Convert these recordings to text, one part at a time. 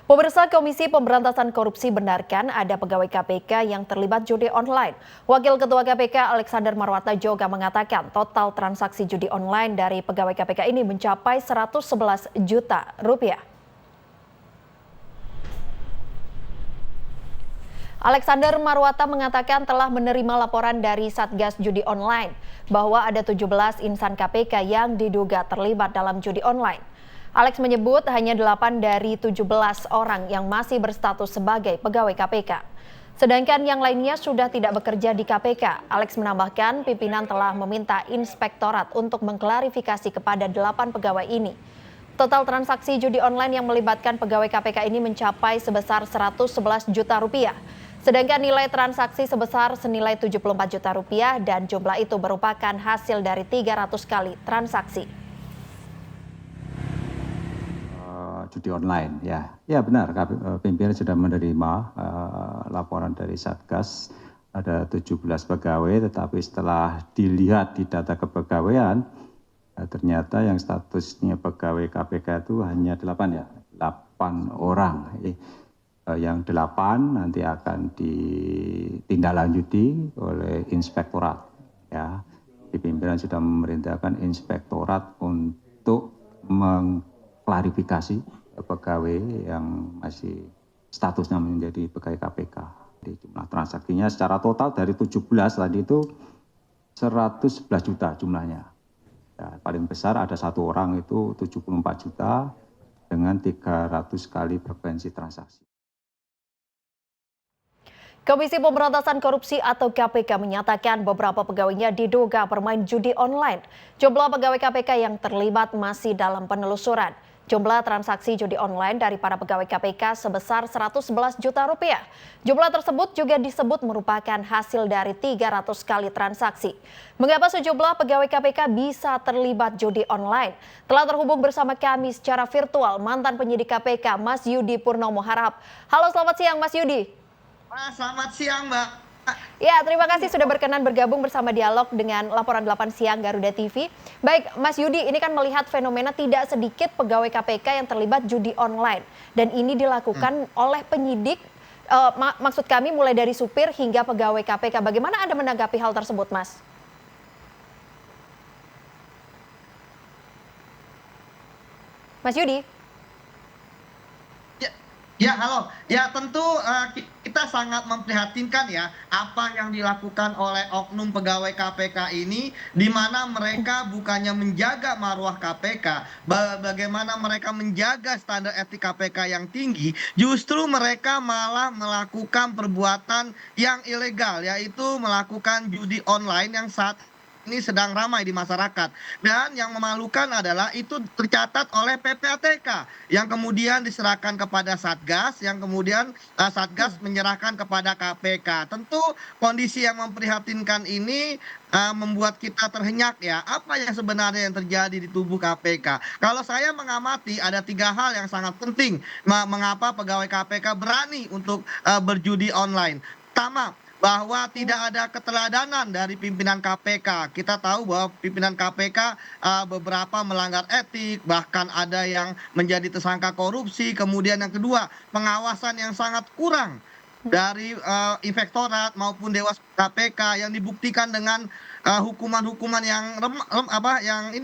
Pemirsa Komisi Pemberantasan Korupsi benarkan ada pegawai KPK yang terlibat judi online. Wakil Ketua KPK Alexander Marwata juga mengatakan total transaksi judi online dari pegawai KPK ini mencapai 111 juta rupiah. Alexander Marwata mengatakan telah menerima laporan dari Satgas Judi Online bahwa ada 17 insan KPK yang diduga terlibat dalam judi online. Alex menyebut hanya 8 dari 17 orang yang masih berstatus sebagai pegawai KPK. Sedangkan yang lainnya sudah tidak bekerja di KPK. Alex menambahkan pimpinan telah meminta inspektorat untuk mengklarifikasi kepada 8 pegawai ini. Total transaksi judi online yang melibatkan pegawai KPK ini mencapai sebesar 111 juta rupiah. Sedangkan nilai transaksi sebesar senilai 74 juta rupiah dan jumlah itu merupakan hasil dari 300 kali transaksi. Judi online ya benar, pimpinan sudah menerima laporan dari Satgas ada 17 pegawai, tetapi setelah dilihat di data kepegawaian ternyata yang statusnya pegawai KPK itu hanya 8 orang. Yang 8 nanti akan ditindaklanjuti oleh inspektorat ya. Pimpinan sudah memerintahkan inspektorat untuk mengklarifikasi pegawai yang masih statusnya menjadi pegawai KPK. Di jumlah transaksinya secara total dari 17 tadi itu 111 juta jumlahnya. Ya, paling besar ada satu orang itu 74 juta dengan 300 kali frekuensi transaksi. Komisi Pemberantasan Korupsi atau KPK menyatakan beberapa pegawainya diduga bermain judi online. Jumlah pegawai KPK yang terlibat masih dalam penelusuran. Jumlah transaksi judi online dari para pegawai KPK sebesar 111 juta rupiah. Jumlah tersebut juga disebut merupakan hasil dari 300 kali transaksi. Mengapa sejumlah pegawai KPK bisa terlibat judi online? Telah terhubung bersama kami secara virtual mantan penyidik KPK Mas Yudi Purnomo Harahap. Halo, selamat siang Mas Yudi. Selamat siang, Mbak. Ya, terima kasih sudah berkenan bergabung bersama Dialog dengan Laporan 8 Siang Garuda TV. Baik, Mas Yudi, ini kan melihat fenomena tidak sedikit pegawai KPK yang terlibat judi online. Dan ini dilakukan oleh penyidik, maksud kami mulai dari supir hingga pegawai KPK. Bagaimana Anda menanggapi hal tersebut, Mas? Mas Yudi? Ya, halo. Ya, tentu kita sangat memprihatinkan ya apa yang dilakukan oleh oknum pegawai KPK ini, di mana mereka bukannya menjaga marwah KPK, bagaimana mereka menjaga standar etik KPK yang tinggi, justru mereka malah melakukan perbuatan yang ilegal, yaitu melakukan judi online yang saat ini sedang ramai di masyarakat. Dan yang memalukan adalah itu tercatat oleh PPATK yang kemudian diserahkan kepada Satgas, yang kemudian Satgas menyerahkan kepada KPK. Tentu kondisi yang memprihatinkan ini membuat kita terhenyak ya, apa yang sebenarnya yang terjadi di tubuh KPK. Kalau saya mengamati ada 3 hal yang sangat penting mengapa pegawai KPK berani untuk berjudi online. Pertama, bahwa tidak ada keteladanan dari pimpinan KPK. Kita tahu bahwa pimpinan KPK beberapa melanggar etik, bahkan ada yang menjadi tersangka korupsi. Kemudian yang kedua, pengawasan yang sangat kurang dari inspektorat maupun Dewas KPK yang dibuktikan dengan hukuman-hukuman yang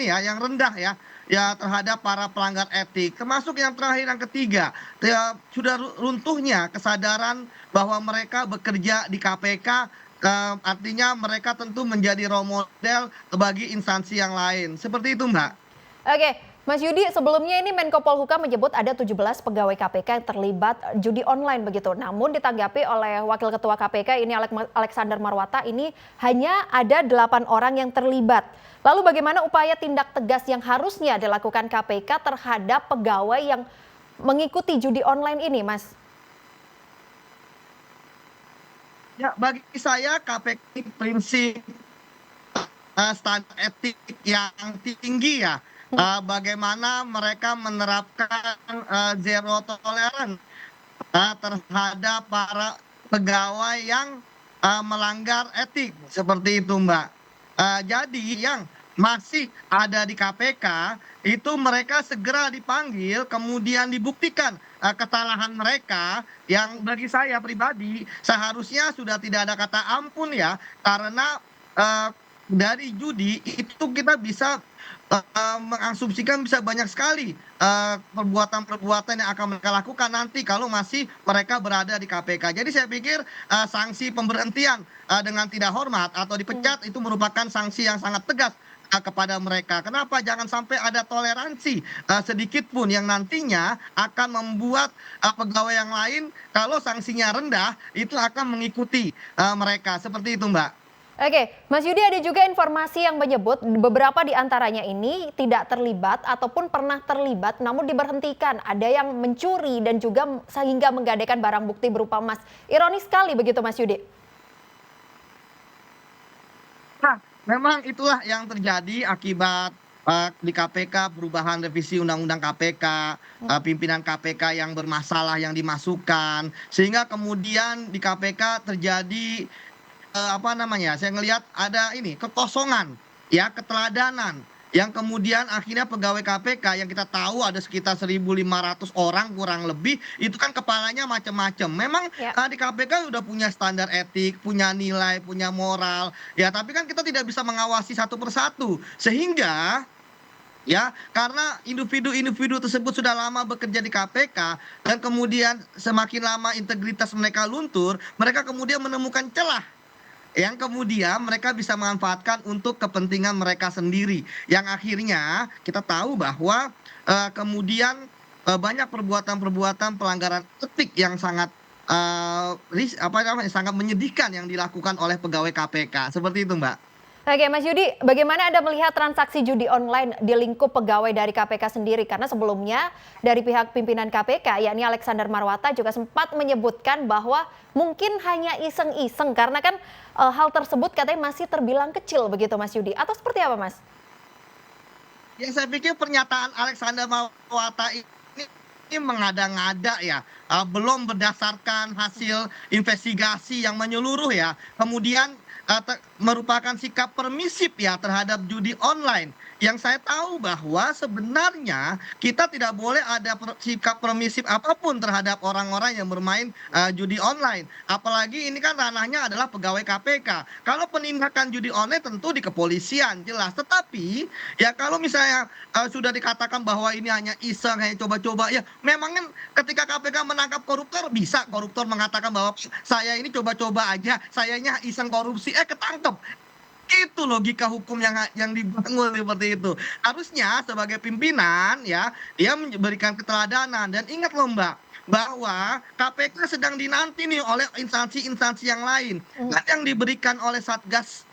yang rendah ya terhadap para pelanggar etik. Termasuk yang terakhir, yang ketiga, ya, sudah runtuhnya kesadaran bahwa mereka bekerja di KPK, artinya mereka tentu menjadi role model bagi instansi yang lain. Seperti itu, Mbak. Oke, Mas Yudi, sebelumnya ini Menko Polhukam menyebut ada 17 pegawai KPK yang terlibat judi online begitu. Namun ditanggapi oleh Wakil Ketua KPK ini Alexander Marwata, ini hanya ada 8 orang yang terlibat. Lalu bagaimana upaya tindak tegas yang harusnya dilakukan KPK terhadap pegawai yang mengikuti judi online ini, Mas? Ya, bagi saya KPK ini prinsip standar etik yang tinggi ya. Bagaimana mereka menerapkan zero tolerance terhadap para pegawai yang melanggar etik, seperti itu, Mbak. Jadi yang masih ada di KPK, itu mereka segera dipanggil, kemudian dibuktikan kesalahan mereka yang bagi saya pribadi seharusnya sudah tidak ada kata ampun ya, karena eh, dari judi itu kita bisa mengasumsikan bisa banyak sekali perbuatan-perbuatan yang akan mereka lakukan nanti kalau masih mereka berada di KPK. Jadi saya pikir sanksi pemberhentian dengan tidak hormat atau dipecat itu merupakan sanksi yang sangat tegas kepada mereka. Kenapa? Jangan sampai ada toleransi sedikit pun yang nantinya akan membuat pegawai yang lain kalau sanksinya rendah itu akan mengikuti mereka. Seperti itu, Mbak. Oke, Mas Yudi, ada juga informasi yang menyebut beberapa di antaranya ini tidak terlibat ataupun pernah terlibat namun diberhentikan. Ada yang mencuri dan juga sehingga menggadaikan barang bukti berupa emas. Ironis sekali begitu, Mas Yudi. Nah, memang itulah yang terjadi akibat di KPK perubahan revisi Undang-Undang KPK, pimpinan KPK yang bermasalah yang dimasukkan, sehingga kemudian di KPK terjadi apa namanya? Saya ngelihat ada ini kekosongan, ya keteladanan, yang kemudian akhirnya pegawai KPK yang kita tahu ada sekitar 1.500 orang kurang lebih, itu kan kepalanya macam-macam. Memang Ya. di KPK udah punya standar etik, punya nilai, punya moral, ya tapi kan kita tidak bisa mengawasi satu persatu, sehingga ya karena individu-individu tersebut sudah lama bekerja di KPK dan kemudian semakin lama integritas mereka luntur, mereka kemudian menemukan celah yang kemudian mereka bisa manfaatkan untuk kepentingan mereka sendiri, yang akhirnya kita tahu bahwa kemudian banyak perbuatan-perbuatan pelanggaran etik yang sangat apa namanya sangat menyedihkan yang dilakukan oleh pegawai KPK seperti itu, Mbak. Oke, Mas Yudi, bagaimana Anda melihat transaksi judi online di lingkup pegawai dari KPK sendiri? Karena sebelumnya dari pihak pimpinan KPK, yakni Alexander Marwata juga sempat menyebutkan bahwa mungkin hanya iseng-iseng karena kan hal tersebut katanya masih terbilang kecil begitu, Mas Yudi. Atau seperti apa, Mas? Ya saya pikir pernyataan Alexander Marwata ini mengada-ngada ya, belum berdasarkan hasil investigasi yang menyeluruh ya. Kemudian merupakan sikap permisif ya terhadap judi online. Yang saya tahu bahwa sebenarnya kita tidak boleh ada sikap permisif apapun terhadap orang-orang yang bermain judi online. Apalagi ini kan ranahnya adalah pegawai KPK. Kalau penindakan judi online tentu di kepolisian jelas. Tetapi ya kalau misalnya sudah dikatakan bahwa ini hanya iseng, hanya coba-coba, ya memang kan ketika KPK menangkap koruptor bisa koruptor mengatakan bahwa saya ini coba-coba aja, sayanya iseng korupsi, ketangkep. Itu logika hukum yang dibangun seperti itu. Harusnya sebagai pimpinan ya dia memberikan keteladanan, dan ingat loh Mbak bahwa KPK sedang dinanti nih oleh instansi-instansi yang lain. Kan yang diberikan oleh Satgas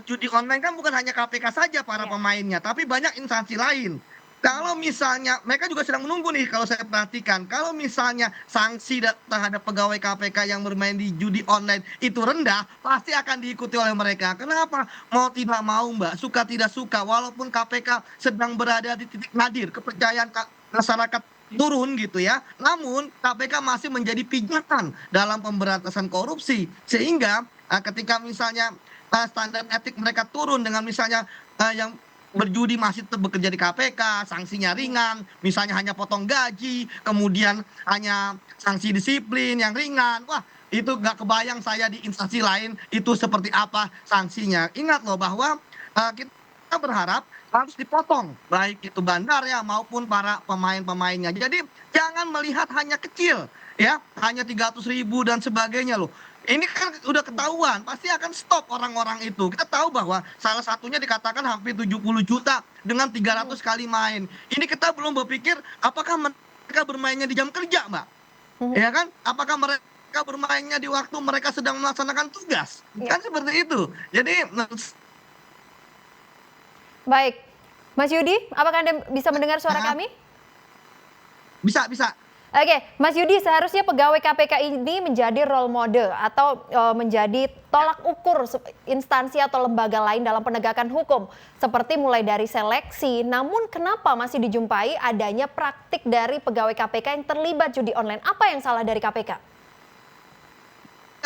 judi online kan bukan hanya KPK saja para pemainnya, tapi banyak instansi lain. Kalau misalnya mereka juga sedang menunggu nih, kalau saya perhatikan, kalau misalnya sanksi terhadap pegawai KPK yang bermain di judi online itu rendah, pasti akan diikuti oleh mereka. Kenapa? Mau tidak mau Mbak, suka tidak suka, walaupun KPK sedang berada di titik nadir, kepercayaan masyarakat turun gitu ya, namun KPK masih menjadi pijakan dalam pemberantasan korupsi, sehingga ketika misalnya standar etik mereka turun dengan misalnya yang berjudi masih tetap bekerja di KPK, sanksinya ringan, misalnya hanya potong gaji, kemudian hanya sanksi disiplin yang ringan. Wah, itu nggak kebayang saya di instansi lain itu seperti apa sanksinya. Ingat loh bahwa kita berharap harus dipotong, baik itu bandar ya maupun para pemain-pemainnya. Jadi jangan melihat hanya kecil, ya hanya 300.000 dan sebagainya loh. Ini kan udah ketahuan, pasti akan stop orang-orang itu. Kita tahu bahwa salah satunya dikatakan hampir 70 juta dengan 300 kali main. Ini kita belum berpikir apakah mereka bermainnya di jam kerja, Mbak. Ya kan? Apakah mereka bermainnya di waktu mereka sedang melaksanakan tugas? Kan seperti itu. Jadi Baik, Mas Yudi, apakah Anda bisa mendengar suara kami? bisa. Oke, Mas Yudi, seharusnya pegawai KPK ini menjadi role model atau menjadi tolak ukur instansi atau lembaga lain dalam penegakan hukum, seperti mulai dari seleksi. Namun kenapa masih dijumpai adanya praktik dari pegawai KPK yang terlibat judi online? Apa yang salah dari KPK?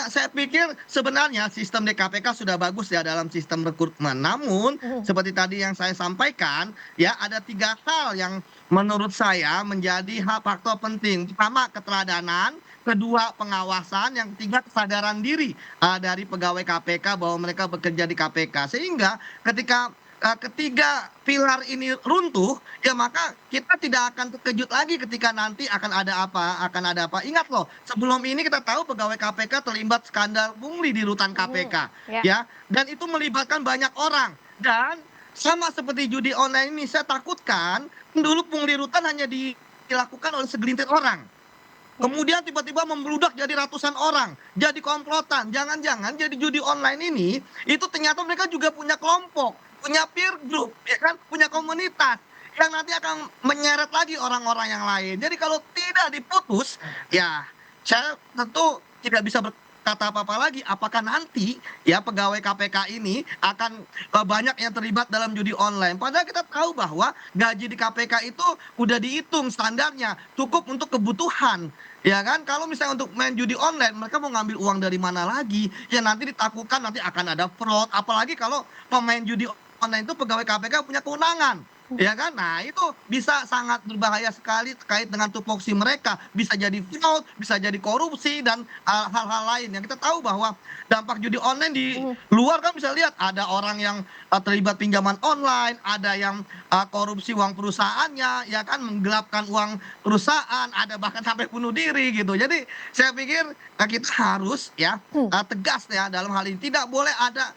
Saya pikir sebenarnya sistem di KPK sudah bagus ya dalam sistem rekrutmen. Namun Mhm. seperti tadi yang saya sampaikan, ya ada 3 hal yang menurut saya menjadi faktor penting. Pertama keteladanan, kedua pengawasan, yang ketiga kesadaran diri dari pegawai KPK bahwa mereka bekerja di KPK. Sehingga ketika ketiga pilar ini runtuh, ya maka kita tidak akan terkejut lagi ketika nanti akan ada apa. Ingat loh, sebelum ini kita tahu pegawai KPK terlibat skandal pungli di rutan Mhm. KPK, Ya. ya, dan itu melibatkan banyak orang. Dan sama seperti judi online ini, saya takutkan dulu pungli rutan hanya dilakukan oleh segelintir orang. Ya. Kemudian tiba-tiba membludak jadi ratusan orang, jadi komplotan. Jangan-jangan jadi judi online ini, itu ternyata mereka juga punya kelompok, punya peer group, ya kan, punya komunitas yang nanti akan menyeret lagi orang-orang yang lain. Jadi kalau tidak diputus, ya saya tentu tidak bisa berkata apa-apa lagi. Apakah nanti ya pegawai KPK ini akan banyak yang terlibat dalam judi online? Padahal kita tahu bahwa gaji di KPK itu udah dihitung standarnya, cukup untuk kebutuhan. Ya kan, kalau misalnya untuk main judi online, mereka mau ngambil uang dari mana lagi? Ya nanti ditakutkan nanti akan ada fraud. Apalagi kalau pemain judi online itu pegawai KPK punya kewenangan. Ya kan, nah itu bisa sangat berbahaya sekali terkait dengan tupoksi mereka. Bisa jadi fraud, bisa jadi korupsi, dan hal-hal lain. Yang kita tahu bahwa dampak judi online di Mhm. luar kan bisa lihat ada orang yang terlibat pinjaman online, ada yang korupsi uang perusahaannya, ya kan, menggelapkan uang perusahaan, ada bahkan sampai bunuh diri gitu. Jadi saya pikir kita harus ya Hmm. tegas ya dalam hal ini. Tidak boleh ada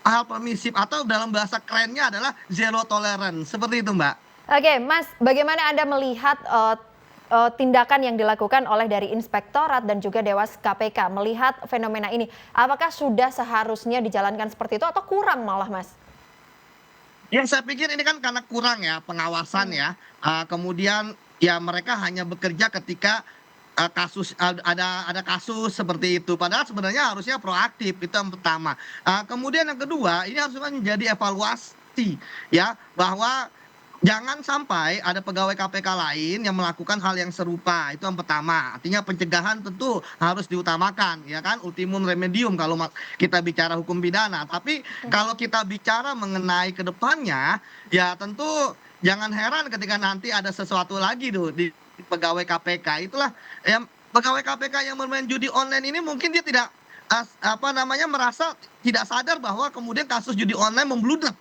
hal permisif, atau dalam bahasa kerennya adalah zero tolerance. Seperti itu, Mbak. Oke, Mas, bagaimana Anda melihat tindakan yang dilakukan oleh dari Inspektorat dan juga Dewas KPK melihat fenomena ini? Apakah sudah seharusnya dijalankan seperti itu atau kurang malah, Mas? Ya saya pikir ini kan karena kurang ya pengawasan Hmm. ya, kemudian ya mereka hanya bekerja ketika kasus ada kasus seperti itu, padahal sebenarnya harusnya proaktif, itu yang pertama. Kemudian yang kedua, ini harus menjadi evaluasi ya, bahwa jangan sampai ada pegawai KPK lain yang melakukan hal yang serupa, itu yang pertama. Artinya pencegahan tentu harus diutamakan, ya kan, ultimum remedium kalau kita bicara hukum pidana. Tapi kalau kita bicara mengenai ke depannya, ya tentu jangan heran ketika nanti ada sesuatu lagi tuh di pegawai KPK. Itulah yang pegawai KPK yang bermain judi online ini mungkin dia tidak merasa tidak sadar bahwa kemudian kasus judi online membludak.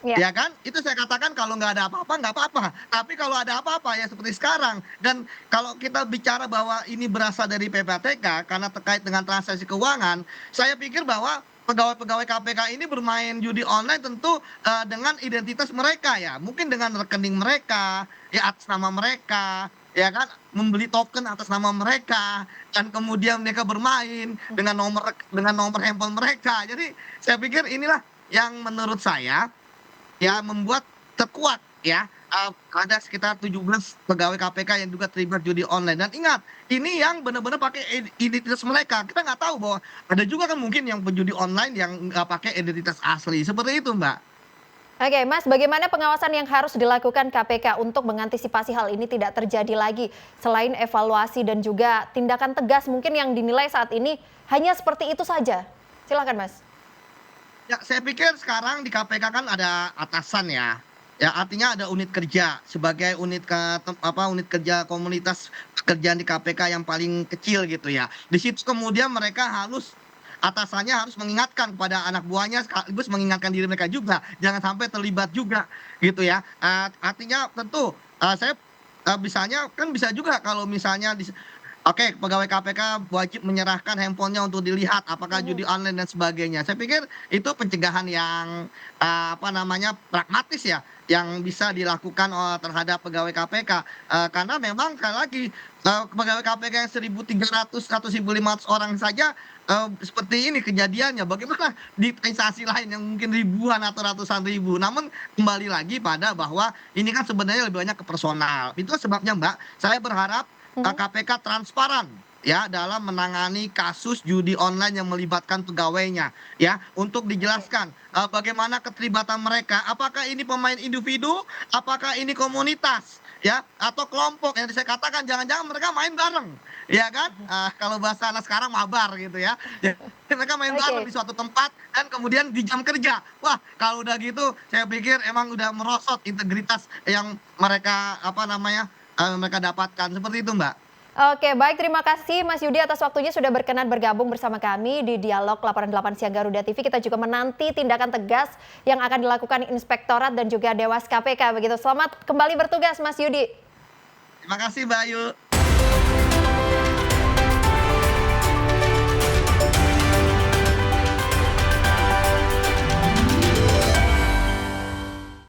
Ya. Ya kan? Itu saya katakan kalau nggak ada apa-apa, nggak apa-apa. Tapi kalau ada apa-apa ya seperti sekarang. Dan kalau kita bicara bahwa ini berasal dari PPATK karena terkait dengan transaksi keuangan, saya pikir bahwa pegawai-pegawai KPK ini bermain judi online tentu dengan identitas mereka ya. Mungkin dengan rekening mereka, ya atas nama mereka, ya kan, membeli token atas nama mereka, dan kemudian mereka bermain dengan nomor handphone mereka. Jadi saya pikir inilah yang menurut saya ya membuat terkuat ya, ada sekitar 17 pegawai KPK yang juga terlibat judi online. Dan ingat, ini yang benar-benar pakai identitas mereka. Kita nggak tahu bahwa ada juga kan mungkin yang penjudi online yang nggak pakai identitas asli, seperti itu, Mbak. Oke, Mas, bagaimana pengawasan yang harus dilakukan KPK untuk mengantisipasi hal ini tidak terjadi lagi selain evaluasi dan juga tindakan tegas mungkin yang dinilai saat ini hanya seperti itu saja? Silakan, Mas. Ya, saya pikir sekarang di KPK kan ada atasan ya. Ya, artinya ada unit kerja sebagai unit kerja komunitas pekerjaan di KPK yang paling kecil gitu ya. Di situ kemudian mereka atasannya harus mengingatkan kepada anak buahnya, sekaligus mengingatkan diri mereka juga jangan sampai terlibat juga gitu ya. Artinya tentu saya misalnya kan bisa juga kalau misalnya oke, pegawai KPK wajib menyerahkan handphonenya untuk dilihat apakah judi online dan sebagainya. Saya pikir itu pencegahan yang pragmatis ya, yang bisa dilakukan terhadap pegawai KPK. Karena memang sekali lagi pegawai KPK yang 1.300 atau 1.500 orang saja seperti ini kejadiannya. Bagaimana di instansi lain yang mungkin ribuan atau ratusan ribu. Namun kembali lagi pada bahwa ini kan sebenarnya lebih banyak ke personal. Itu sebabnya, Mbak, saya berharap KPK transparan ya dalam menangani kasus judi online yang melibatkan pegawainya ya, untuk dijelaskan bagaimana keterlibatan mereka, apakah ini pemain individu, apakah ini komunitas ya atau kelompok yang saya katakan jangan-jangan mereka main bareng, ya kan? Kalau bahasa anak sekarang mabar gitu ya. Jadi mereka main bareng Oke. di suatu tempat dan kemudian di jam kerja. Wah, kalau udah gitu saya pikir emang udah merosot integritas yang mereka apa namanya mereka dapatkan seperti itu, Mbak. Oke, baik, terima kasih Mas Yudi atas waktunya sudah berkenan bergabung bersama kami di Dialog Laporan 8 Siang Garuda TV. Kita juga menanti tindakan tegas yang akan dilakukan Inspektorat dan juga Dewas KPK begitu. Selamat kembali bertugas Mas Yudi. Terima kasih, Mbak Ayu.